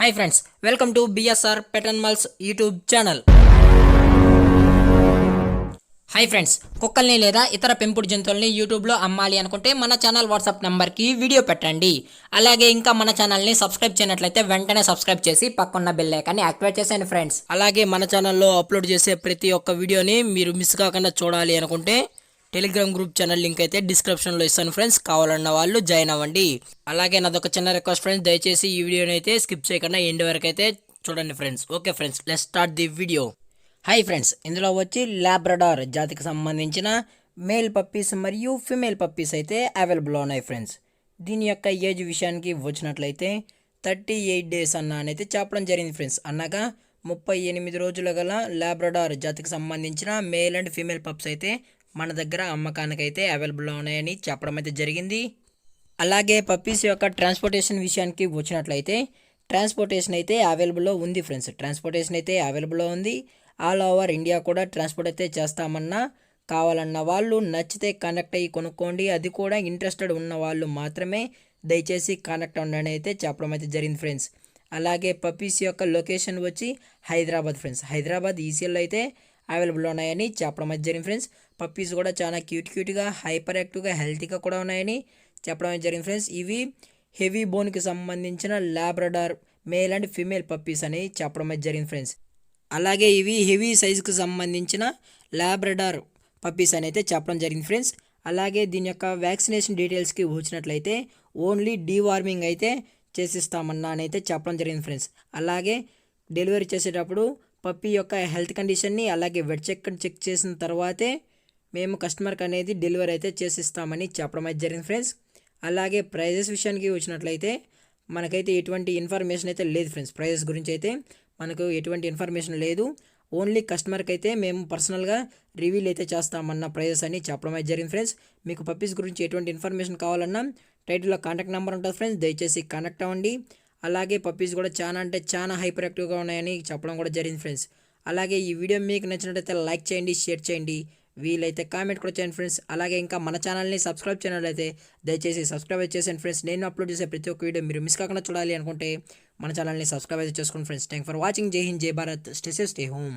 Hi friends, welcome to BSR pet animals YouTube channel. Hi friends, కుక్కల్ని లేదా ఇతర పెంపుడు జంతువుల్ని యూట్యూబ్లో అమ్మాలి అనుకుంటే మన ఛానల్ వాట్సాప్ నెంబర్కి వీడియో పెట్టండి. అలాగే ఇంకా మన ఛానల్ని సబ్స్క్రైబ్ చేయనట్లయితే వెంటనే సబ్స్క్రైబ్ చేసి పక్కన్న బెల్ ఐకాన్ని యాక్టివేట్ చేసేయండి ఫ్రెండ్స్. అలాగే మన ఛానల్లో అప్లోడ్ చేసే ప్రతి ఒక్క వీడియోని మీరు మిస్ కాకుండా చూడాలి అనుకుంటే టెలిగ్రామ్ గ్రూప్ ఛానల్ లింక్ అయితే డిస్క్రిప్షన్లో ఇస్తాను ఫ్రెండ్స్, కావాలన్న వాళ్ళు జాయిన్ అవ్వండి. అలాగే నాదొక చిన్న రిక్వెస్ట్ ఫ్రెండ్స్, దయచేసి ఈ వీడియోని అయితే స్కిప్ చేయకుండా ఎండ్ వరకు అయితే చూడండి friends. Okay friends, let's start the video. Hi friends, ఇందులో వచ్చి లాబ్రడార్ జాతికి సంబంధించిన మేల్ పప్పీస్ మరియు ఫిమేల్ పప్పీస్ అయితే అవైలబుల్ ఉన్నాయి ఫ్రెండ్స్. దీని యొక్క ఏజ్ విషయానికి వచ్చినట్లయితే 38 days అయితే చెప్పడం జరిగింది ఫ్రెండ్స్. అనగా 38 రోజుల గల లాబ్రడార్ జాతికి సంబంధించిన మేల్ అండ్ ఫీమేల్ పప్స్ అయితే మన దగ్గర అమ్మకానికి అయితే అవైలబుల్లో ఉన్నాయని చెప్పడం అయితే జరిగింది. అలాగే పప్పీస్ యొక్క ట్రాన్స్పోర్టేషన్ విషయానికి వచ్చినట్లయితే ట్రాన్స్పోర్టేషన్ అయితే అవైలబుల్లో ఉంది ఫ్రెండ్స్. ట్రాన్స్పోర్టేషన్ అయితే అవైలబుల్లో ఉంది. ఆల్ ఓవర్ ఇండియా కూడా ట్రాన్స్పోర్ట్ అయితే చేస్తామన్నా, కావాలన్న వాళ్ళు నచ్చితే కనెక్ట్ అయ్యి కొనుక్కోండి. అది కూడా ఇంట్రెస్టెడ్ ఉన్న వాళ్ళు మాత్రమే దయచేసి కనెక్ట్ అవ్వండి అయితే చెప్పడం అయితే జరిగింది ఫ్రెండ్స్. అలాగే పప్పీస్ యొక్క లొకేషన్ వచ్చి హైదరాబాద్ ఫ్రెండ్స్. హైదరాబాద్ ఈసీఎల్ అయితే అవైలబుల్ ఉన్నాయని చెప్పడం అయితే జరిగింది ఫ్రెండ్స్. పప్పీస్ కూడా చాలా క్యూట్గా హైపర్ యాక్టివ్గా హెల్తీగా కూడా ఉన్నాయని చెప్పడం అయితే జరిగింది ఫ్రెండ్స్. ఇవి హెవీ బోన్కి సంబంధించిన Labrador male and female puppies అని చెప్పడం అయితే జరిగింది ఫ్రెండ్స్. అలాగే ఇవి హెవీ సైజుకి సంబంధించిన లాబ్రడార్ పప్పీస్ అని అయితే చెప్పడం జరిగింది ఫ్రెండ్స్. అలాగే దీని యొక్క వ్యాక్సినేషన్ డీటెయిల్స్కి వచ్చినట్లయితే ఓన్లీ డీవార్మింగ్ అయితే చేసిస్తామన్నా అని అయితే చెప్పడం జరిగింది ఫ్రెండ్స్. అలాగే డెలివరీ చేసేటప్పుడు పప్పీ యొక్క హెల్త్ కండిషన్ని అలాగే వెట్ చెక్ చేసిన తర్వాతే మేము కస్టమర్కి అనేది డెలివరీ అయితే చేసిస్తామని చెప్పడం అయితే జరిగింది ఫ్రెండ్స్. అలాగే ప్రైజెస్ విషయానికి వచ్చినట్లయితే మనకైతే ఎటువంటి ఇన్ఫర్మేషన్ అయితే లేదు ఫ్రెండ్స్. ప్రైజెస్ గురించి అయితే మనకు ఎటువంటి ఇన్ఫర్మేషన్ లేదు. ఓన్లీ కస్టమర్కి అయితే మేము పర్సనల్గా రివీల్ అయితే చేస్తామన్న ప్రైజెస్ అని చెప్పడం అయితే జరిగింది ఫ్రెండ్స్. మీకు పప్పీస్ గురించి ఎటువంటి ఇన్ఫర్మేషన్ కావాలన్నా టైటిల్లో కాంటాక్ట్ నెంబర్ ఉంటుంది ఫ్రెండ్స్, దయచేసి కనెక్ట్ అవ్వండి. అలాగే పప్పీస్ కూడా చాలా అంటే చాలా హైపర్ యాక్టివ్గా ఉన్నాయని చెప్పడం కూడా జరిగింది ఫ్రెండ్స్. అలాగే ఈ వీడియో మీకు నచ్చినట్లయితే లైక్ చేయండి, షేర్ చేయండి, వీలైతే కామెంట్ కూడా చేయండి ఫ్రెండ్స్. అలాగే ఇంకా మన ఛానల్ని సబ్స్క్రైబ్ చేయనట్లయితే దయచేసి సబ్స్క్రైబ్ చేసేయండి ఫ్రెండ్స్. నేను అప్లోడ్ చేసే ప్రతి ఒక్క వీడియో మీరు మిస్ కాకుండా చూడాలి అనుకుంటే మన ఛానల్ని సబ్స్క్రైబ్ అయితే చేసుకోండి ఫ్రెండ్స్. Thank for watching. జై హింద్, జై Bharat, stay safe, stay home.